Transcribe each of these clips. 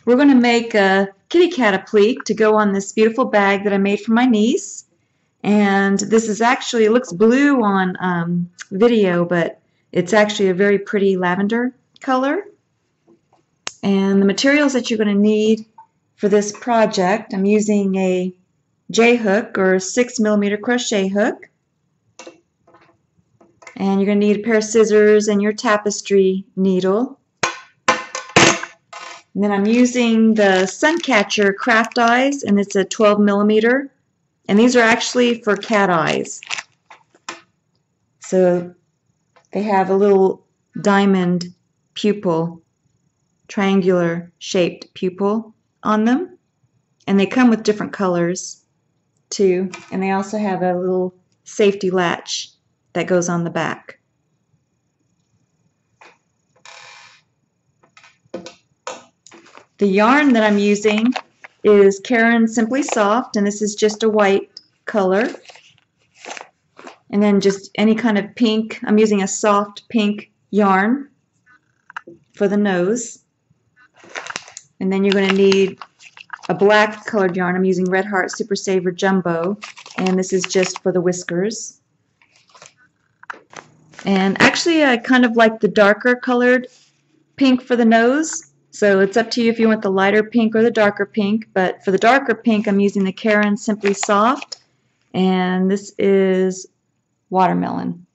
We're going to make a kitty cat applique to go on this beautiful bag that I made for my niece. And this is actually, it looks blue on video, but it's actually a very pretty lavender color. And the materials that you're going to need for this project, I'm using a J-hook or 6mm crochet hook. And you're going to need a pair of scissors and your tapestry needle. And then I'm using the Suncatcher craft eyes, and it's a 12mm. And these are actually for cat eyes. So they have a little diamond pupil, triangular shaped pupil on them. And they come with different colors too. And they also have a little safety latch that goes on the back. The yarn that I'm using is Caron Simply Soft, and this is just a white color. And then just any kind of pink. I'm using a soft pink yarn for the nose. And then you're going to need a black colored yarn. I'm using Red Heart Super Saver Jumbo, and this is just for the whiskers. And actually I kind of like the darker colored pink for the nose. So it's up to you if you want the lighter pink or the darker pink, but for the darker pink I'm using the Caron Simply Soft, and this is watermelon.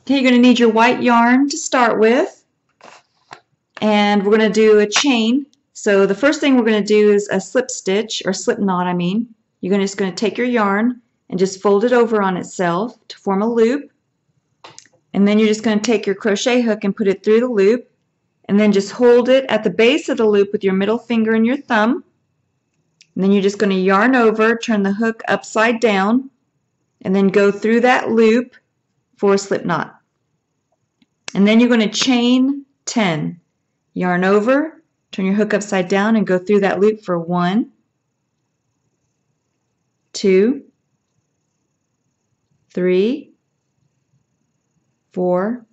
Okay, you're going to need your white yarn to start with, and we're going to do a chain. So the first thing we're going to do is a slip stitch, or slip knot I mean. You're just going to take your yarn and just fold it over on itself to form a loop. And then you're just going to take your crochet hook and put it through the loop, and then just hold it at the base of the loop with your middle finger and your thumb. And then you're just going to yarn over, turn the hook upside down, and then go through that loop for a slip knot. And then you're going to chain 10. Yarn over, turn your hook upside down, and go through that loop for 1, 2, 3, 4,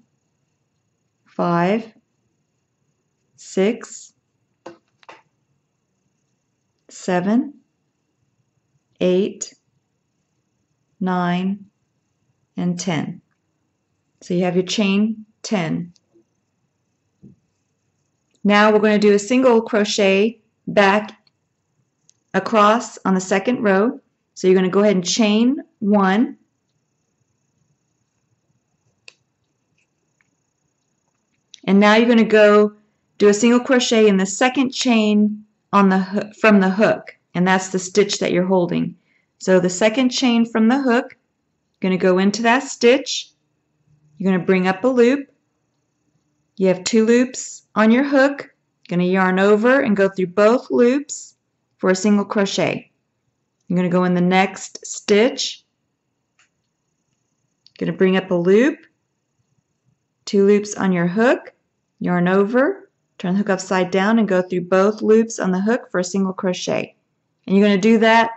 5, 6, 7, 8, 9, and 10. So you have your chain 10. Now we're going to do a single crochet back across on the second row. So you're going to go ahead and chain 1. And now you're going to go do a single crochet in the second chain on the from the hook, and that's the stitch that you're holding. So the second chain from the hook, you're going to go into that stitch. You're going to bring up a loop. You have 2 loops on your hook. You're going to yarn over and go through both loops for a single crochet. You're going to go in the next stitch. You're going to bring up a loop. 2 loops on your hook, yarn over, turn the hook upside down, and go through both loops on the hook for a single crochet. And you're going to do that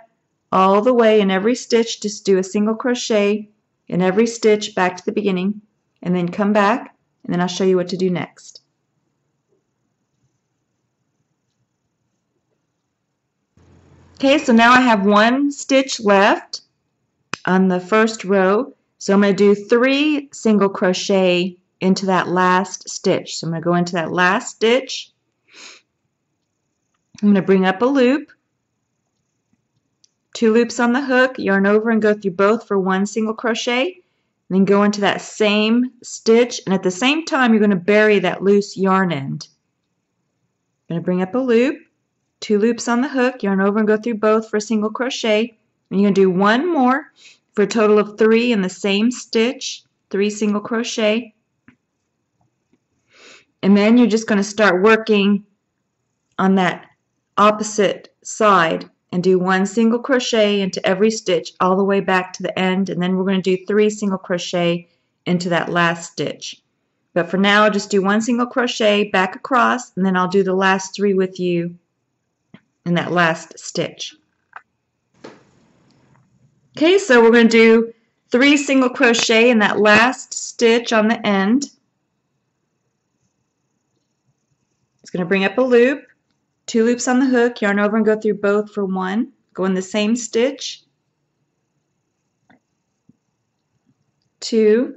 all the way in every stitch. Just do a single crochet in every stitch back to the beginning, and then come back, and then I'll show you what to do next. Okay, so now I have 1 stitch left on the first row. So I'm going to do 3 single crochet into that last stitch. So I'm going to go into that last stitch. I'm going to bring up a loop, 2 loops on the hook, yarn over and go through both for 1 single crochet, and then go into that same stitch, and at the same time you're going to bury that loose yarn end. I'm going to bring up a loop, 2 loops on the hook, yarn over and go through both for a single crochet, and you're going to do 1 more for a total of 3 in the same stitch, 3 single crochet. And then you're just going to start working on that opposite side and do 1 single crochet into every stitch all the way back to the end, and then we're going to do 3 single crochet into that last stitch. But for now, just do 1 single crochet back across, and then I'll do the last 3 with you in that last stitch. Okay, so we're going to do 3 single crochet in that last stitch on the end. going to bring up a loop, 2 loops on the hook, yarn over and go through both for 1, go in the same stitch, 2,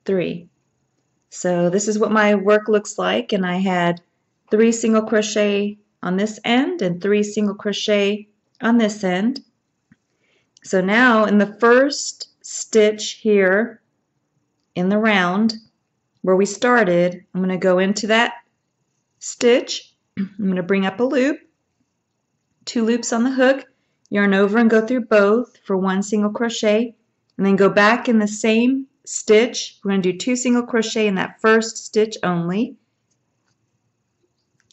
3. So this is what my work looks like, and I had 3 single crochet on this end and 3 single crochet on this end. So now in the first stitch here in the round where we started, I'm going to go into that stitch. I'm going to bring up a loop, 2 loops on the hook, yarn over and go through both for 1 single crochet, and then go back in the same stitch. We're going to do 2 single crochet in that first stitch only,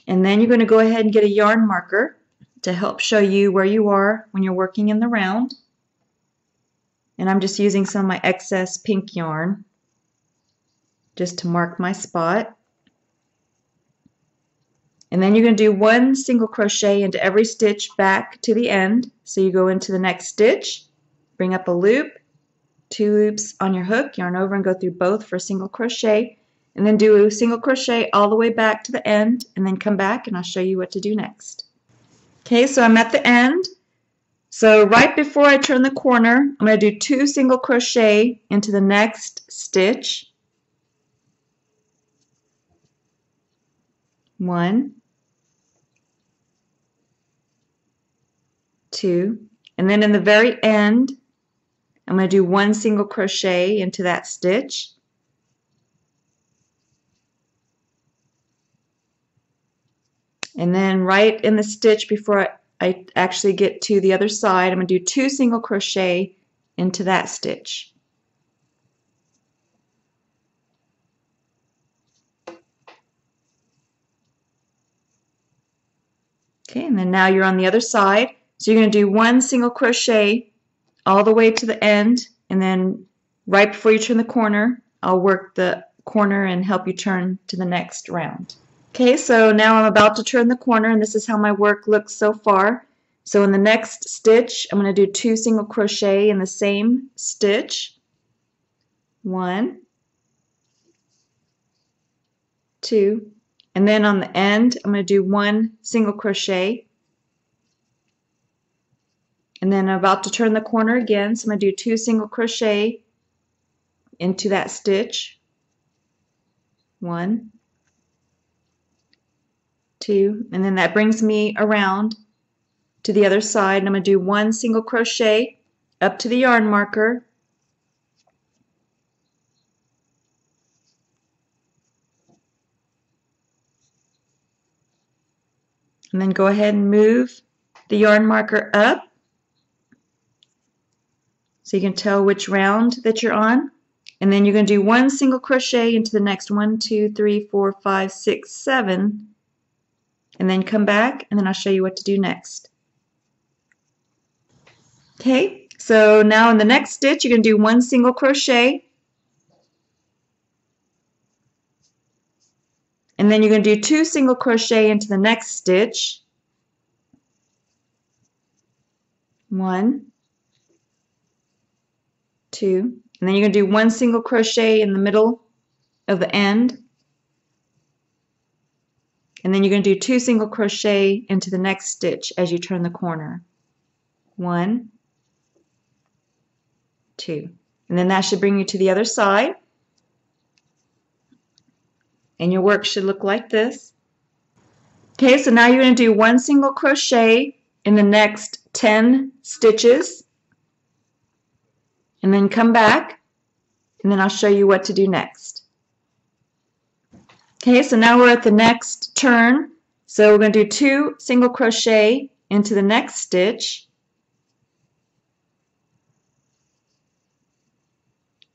and then you're going to go ahead and get a yarn marker to help show you where you are when you're working in the round. And I'm just using some of my excess pink yarn just to mark my spot. And then you're going to do 1 single crochet into every stitch back to the end. So you go into the next stitch, bring up a loop, 2 loops on your hook, yarn over and go through both for a single crochet, and then do a single crochet all the way back to the end, and then come back and I'll show you what to do next. Okay, so I'm at the end. So right before I turn the corner, I'm going to do 2 single crochet into the next stitch. 1, 2, and then in the very end, I'm going to do 1 single crochet into that stitch. And then right in the stitch before I actually get to the other side, I'm going to do 2 single crochet into that stitch. Okay, and then now you're on the other side. So you're going to do 1 single crochet all the way to the end, and then right before you turn the corner, I'll work the corner and help you turn to the next round. Okay, so now I'm about to turn the corner, and this is how my work looks so far. So in the next stitch, I'm going to do 2 single crochet in the same stitch. 1, 2, and then on the end, I'm going to do 1 single crochet. And then I'm about to turn the corner again, so I'm going to do 2 single crochet into that stitch. 1, 2, and then that brings me around to the other side, and I'm going to do 1 single crochet up to the yarn marker. And then go ahead and move the yarn marker up so you can tell which round that you're on. And then you're going to do 1 single crochet into the next 1, 2, 3, 4, 5, 6, 7, and then come back, and then I'll show you what to do next. Okay, so now in the next stitch, you're going to do 1 single crochet, and then you're going to do 2 single crochet into the next stitch. 1, 2, and then you're going to do 1 single crochet in the middle of the end, and then you're going to do 2 single crochet into the next stitch as you turn the corner. 1, 2, and then that should bring you to the other side, and your work should look like this. Okay, so now you're going to do 1 single crochet in the next 10 stitches, and then come back, and then I'll show you what to do next. Okay, so now we're at the next turn, so we're going to do 2 single crochet into the next stitch,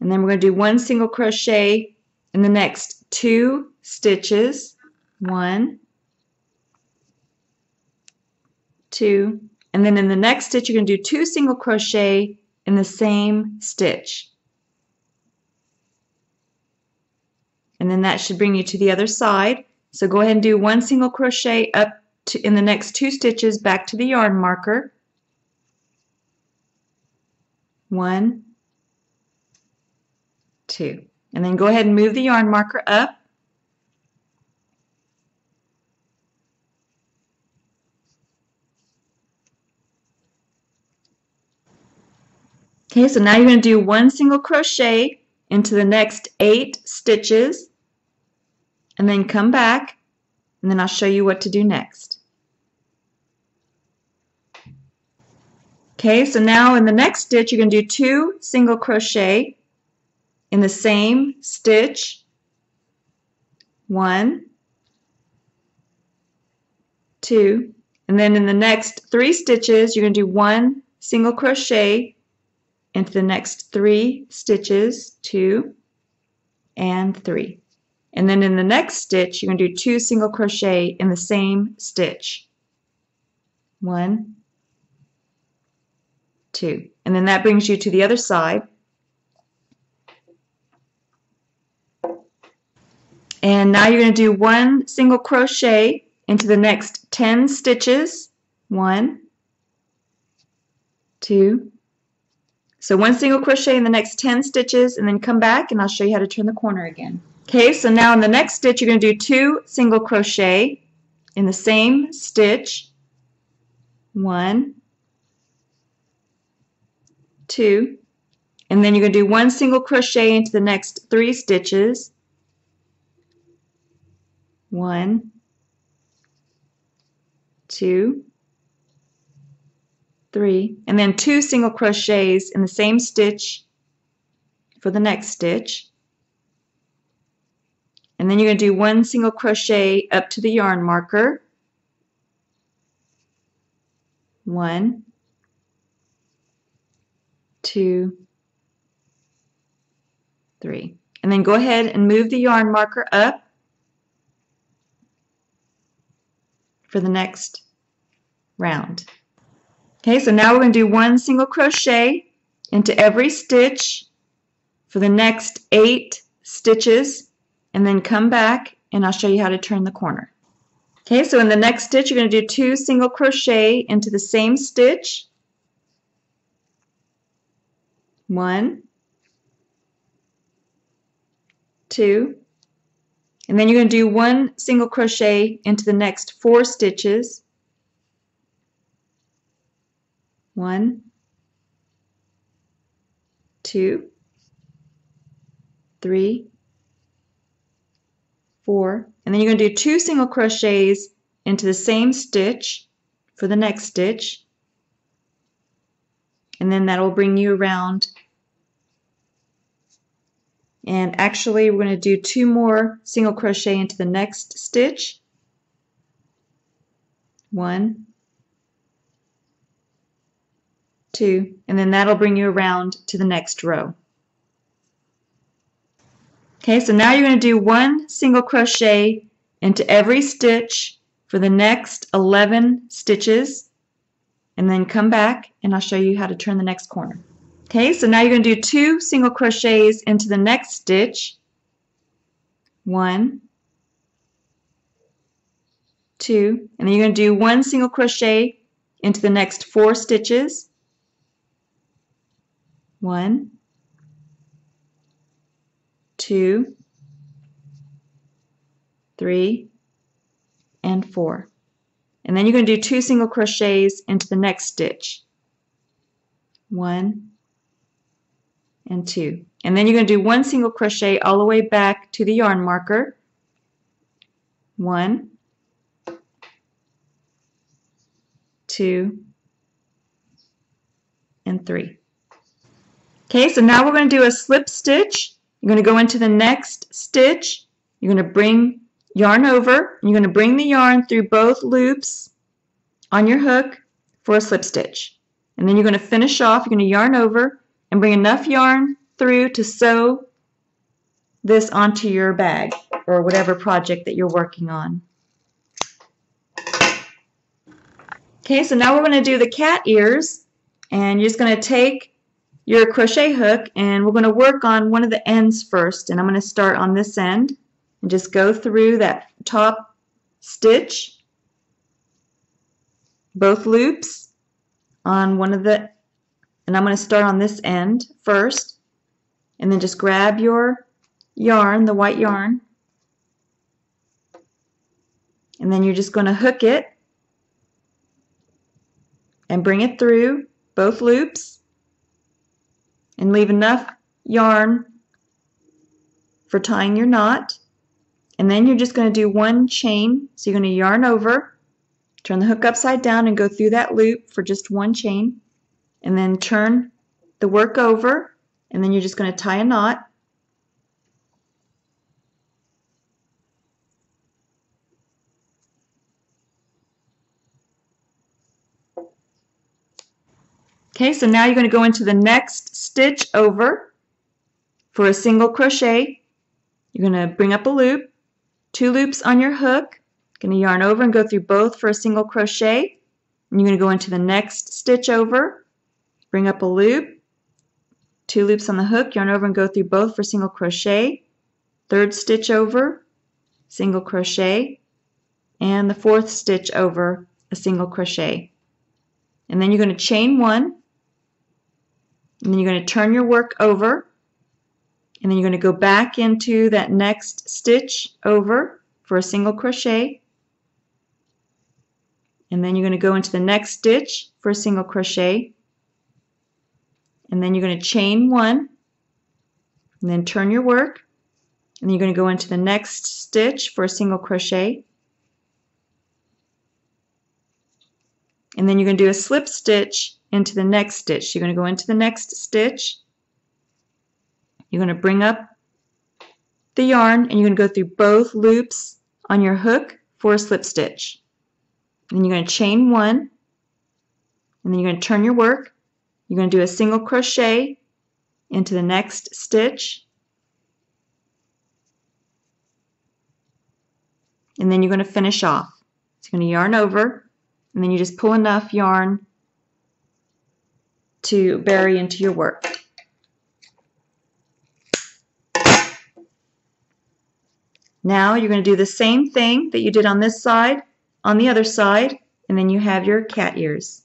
and then we're going to do 1 single crochet in the next 2 stitches. 1, 2, and then in the next stitch you're going to do 2 single crochet in the same stitch, and then that should bring you to the other side. So go ahead and do 1 single crochet up to in the next 2 stitches back to the yarn marker. 1, 2, And then go ahead and move the yarn marker up. Okay, so now you're going to do 1 single crochet into the next 8 stitches, and then come back, and then I'll show you what to do next. Okay, so now in the next stitch you're going to do 2 single crochet in the same stitch. 1, 2, and then in the next 3 stitches you're going to do 1 single crochet into the next 3 stitches, 2 and 3. And then in the next stitch, you're going to do 2 single crochet in the same stitch. 1, 2. And then that brings you to the other side. And now you're going to do 1 single crochet into the next 10 stitches. 1, 2. So 1 single crochet in the next 10 stitches, and then come back and I'll show you how to turn the corner again. Okay, so now in the next stitch you're going to do 2 single crochet in the same stitch. 1, 2, and then you're going to do 1 single crochet into the next 3 stitches. 1, 2, 3, and then 2 single crochets in the same stitch for the next stitch. And then you're going to do 1 single crochet up to the yarn marker. 1, 2, 3. And then go ahead and move the yarn marker up for the next round. Okay, so now we're going to do 1 single crochet into every stitch for the next 8 stitches, and then come back and I'll show you how to turn the corner. Okay, so in the next stitch you're going to do 2 single crochet into the same stitch. 1, 2, and then you're going to do 1 single crochet into the next 4 stitches. 1, 2, 3, 4, and then you're going to do 2 single crochets into the same stitch for the next stitch, and then that will bring you around. And actually we're going to do 2 more single crochet into the next stitch. 1, 2, and then that'll bring you around to the next row. Okay, so now you're going to do 1 single crochet into every stitch for the next 11 stitches, and then come back and I'll show you how to turn the next corner. Okay, so now you're going to do 2 single crochets into the next stitch. 1, 2, and then you're going to do 1 single crochet into the next 4 stitches. 1, 2, 3, and 4. And then you're going to do 2 single crochets into the next stitch. 1 and 2. And then you're going to do 1 single crochet all the way back to the yarn marker. 1, 2, and 3. Okay, so now we're going to do a slip stitch. You're going to go into the next stitch. You're going to bring yarn over. And you're going to bring the yarn through both loops on your hook for a slip stitch. And then you're going to finish off. You're going to yarn over and bring enough yarn through to sew this onto your bag or whatever project that you're working on. Okay, so now we're going to do the cat ears, and you're just going to take your crochet hook and we're going to work on one of the ends first, and I'm going to start on this end and just go through that top stitch, both loops on one of the, and I'm going to start on this end first, and then just grab your yarn, the white yarn, and then you're just going to hook it and bring it through both loops and leave enough yarn for tying your knot. And then you're just going to do one chain. So you're going to yarn over, turn the hook upside down and go through that loop for just one chain, and then turn the work over, and then you're just going to tie a knot. Okay, so now you're going to go into the next stitch over for a single crochet. You're going to bring up a loop, 2 loops on your hook, going to yarn over and go through both for a single crochet. And you're going to go into the next stitch over, bring up a loop, 2 loops on the hook, yarn over and go through both for single crochet, 3rd stitch over, single crochet, and the 4th stitch over, a single crochet. And then you're going to chain 1, and then you're going to turn your work over, and then you're going to go back into that next stitch over for a single crochet, and then you're going to go into the next stitch for a single crochet, and then you're going to chain 1, and then turn your work, and then you're going to go into the next stitch for a single crochet, and then you're going to do a slip stitch into the next stitch. You're going to go into the next stitch, you're going to bring up the yarn, and you're going to go through both loops on your hook for a slip stitch. And then you're going to chain 1, and then you're going to turn your work. You're going to do a single crochet into the next stitch, and then you're going to finish off. So you're going to yarn over, and then you just pull enough yarn to bury into your work. Now you're going to do the same thing that you did on this side, on the other side, and then you have your cat ears.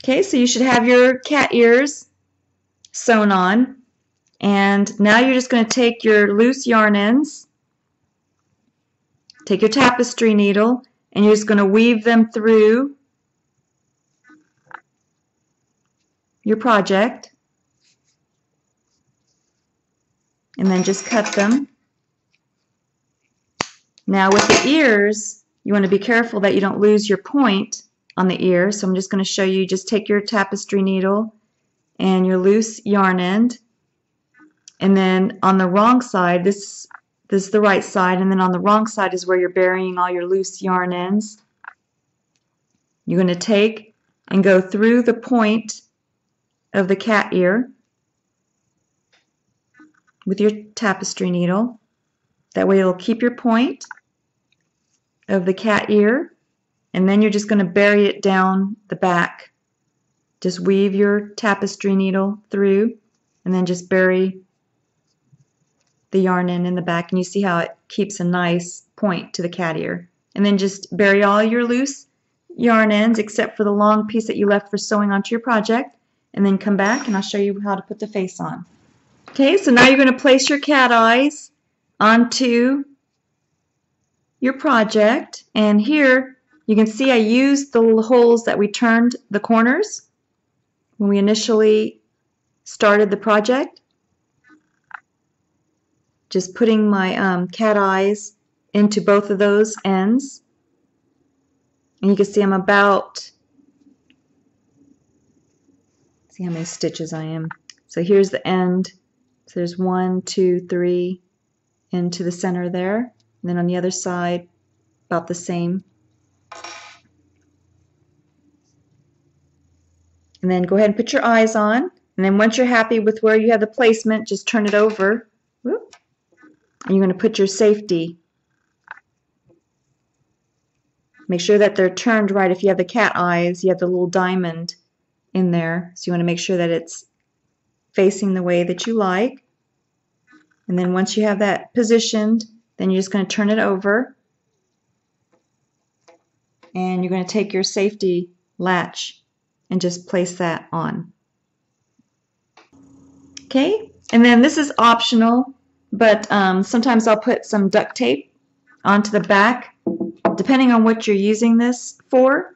Okay, so you should have your cat ears sewn on, and now you're just going to take your loose yarn ends, take your tapestry needle, and you're just going to weave them through your project, and then just cut them. Now with the ears, you want to be careful that you don't lose your point on the ear, so I'm just going to show you. Just take your tapestry needle and your loose yarn end, and then on the wrong side, this is the right side, and then on the wrong side is where you're burying all your loose yarn ends. You're going to take and go through the point of the cat ear with your tapestry needle. That way it'll keep your point of the cat ear, and then you're just going to bury it down the back. Just weave your tapestry needle through, and then just bury the yarn in the back, and you see how it keeps a nice point to the cat ear. And then just bury all your loose yarn ends except for the long piece that you left for sewing onto your project, and then come back and I'll show you how to put the face on. Okay, so now you're going to place your cat eyes onto your project, and here you can see I used the little holes that we turned the corners when we initially started the project. Just putting my cat eyes into both of those ends, and you can see I'm about, see how many stitches I am. So here's the end. So there's 1, 2, 3 into the center there, and then on the other side about the same. And then go ahead and put your eyes on, and then once you're happy with where you have the placement, just turn it over. Whoop. And you're going to put your safety. Make sure that they're turned right. If you have the cat eyes, you have the little diamond in there, so you want to make sure that it's facing the way that you like. And then once you have that positioned, then you're just going to turn it over, and you're going to take your safety latch and just place that on. Okay, And then this is optional, but sometimes I'll put some duct tape onto the back, depending on what you're using this for,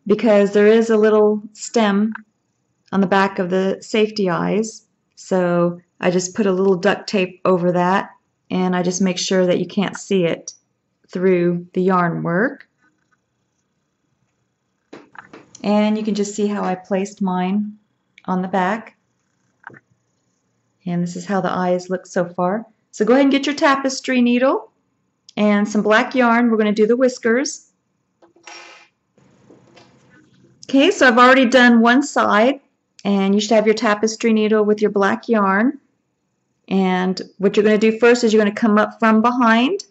because there is a little stem on the back of the safety eyes. So I just put a little duct tape over that, and I just make sure that you can't see it through the yarn work. And you can just see how I placed mine on the back. And this is how the eyes look so far. So go ahead and get your tapestry needle and some black yarn. We're going to do the whiskers. Okay, so I've already done one side, and you should have your tapestry needle with your black yarn. And what you're going to do first is you're going to come up from behind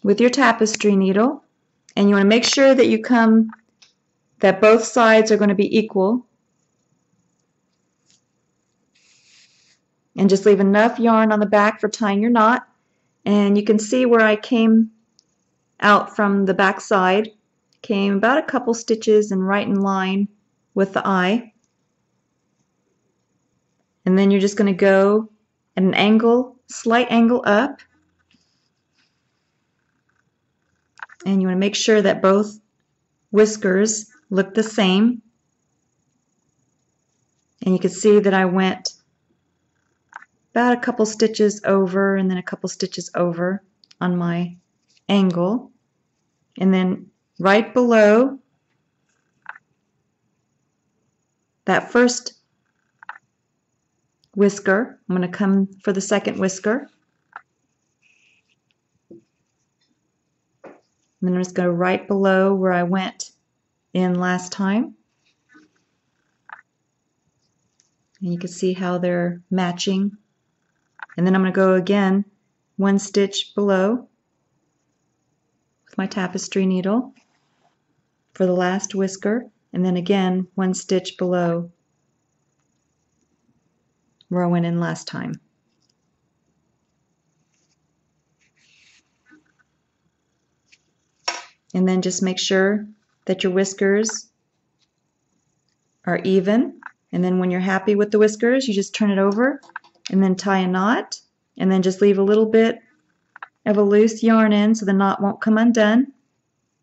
with your tapestry needle, and you want to make sure that that both sides are going to be equal, and just leave enough yarn on the back for tying your knot. And you can see where I came out from the back side, came about a couple stitches and right in line with the eye. And then you're just going to go at an angle, slight angle up, and you want to make sure that both whiskers look the same. And you can see that I went about a couple stitches over and then a couple stitches over on my angle. And then right below that first whisker, I'm going to come for the second whisker. And then I'm just going to go right below where I went in last time. And you can see how they're matching. And then I'm going to go again one stitch below with my tapestry needle for the last whisker, and then again one stitch below where I went in last time. And then just make sure that your whiskers are even, and then when you're happy with the whiskers, you just turn it over and then tie a knot, and then just leave a little bit of a loose yarn in so the knot won't come undone,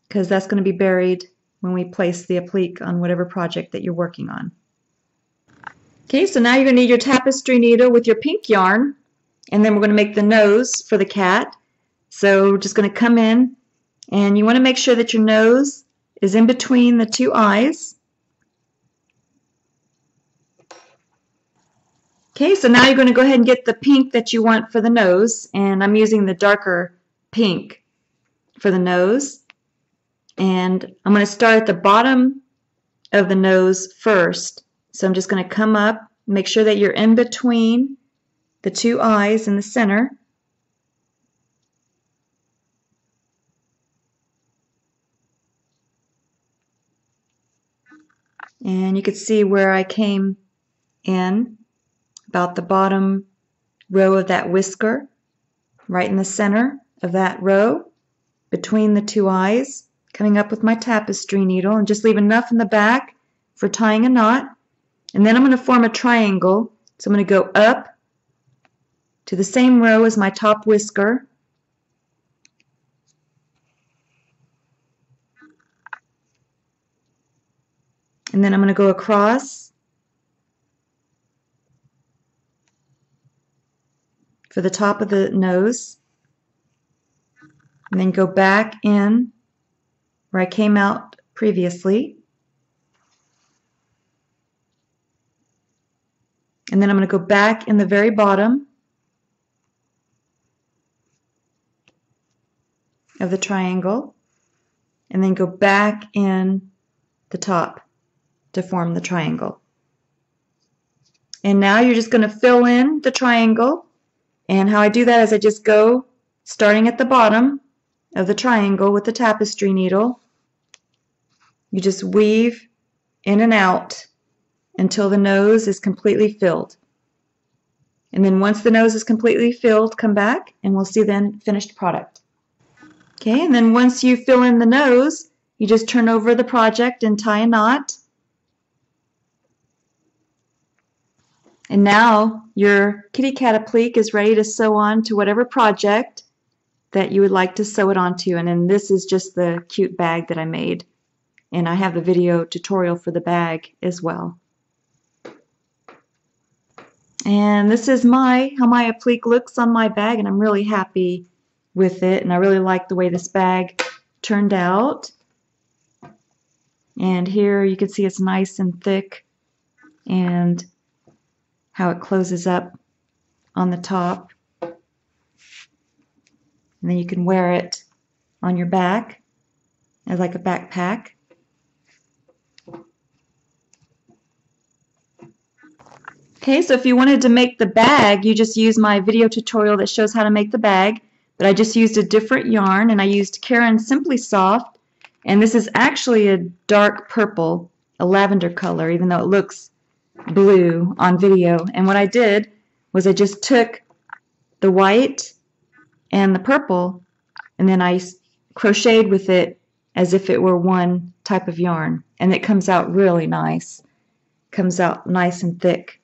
because that's going to be buried when we place the applique on whatever project that you're working on. Okay, so now you're going to need your tapestry needle with your pink yarn, and then we're going to make the nose for the cat. So we're just going to come in, and you want to make sure that your nose is in between the two eyes. Okay, so now you're going to go ahead and get the pink that you want for the nose, and I'm using the darker pink for the nose. And I'm going to start at the bottom of the nose first. So I'm just going to come up, make sure that you're in between the two eyes in the center. And you can see where I came in about the bottom row of that whisker, right in the center of that row, between the two eyes, coming up with my tapestry needle, and just leave enough in the back for tying a knot. And then I'm going to form a triangle. So I'm going to go up to the same row as my top whisker, and then I'm going to go across for the top of the nose, and then go back in where I came out previously. And then I'm going to go back in the very bottom of the triangle, and then go back in the top to form the triangle. And now you're just going to fill in the triangle. And how I do that is I just go starting at the bottom of the triangle with the tapestry needle. You just weave in and out until the nose is completely filled. And then once the nose is completely filled, come back and we'll see then finished product. Okay, and then once you fill in the nose, you just turn over the project and tie a knot. And now your kitty cat applique is ready to sew on to whatever project that you would like to sew it onto. And then this is just the cute bag that I made. And I have the video tutorial for the bag as well. And this is how my applique looks on my bag, and I'm really happy with it, and I really like the way this bag turned out. And here you can see it's nice and thick, and how it closes up on the top. And then you can wear it on your back as like a backpack. Okay, so if you wanted to make the bag, you just use my video tutorial that shows how to make the bag, but I just used a different yarn, and I used Caron Simply Soft, and this is actually a dark purple, a lavender color, even though it looks blue on video. And what I did was I just took the white and the purple, and then I crocheted with it as if it were one type of yarn, and it comes out really nice. Comes out nice and thick.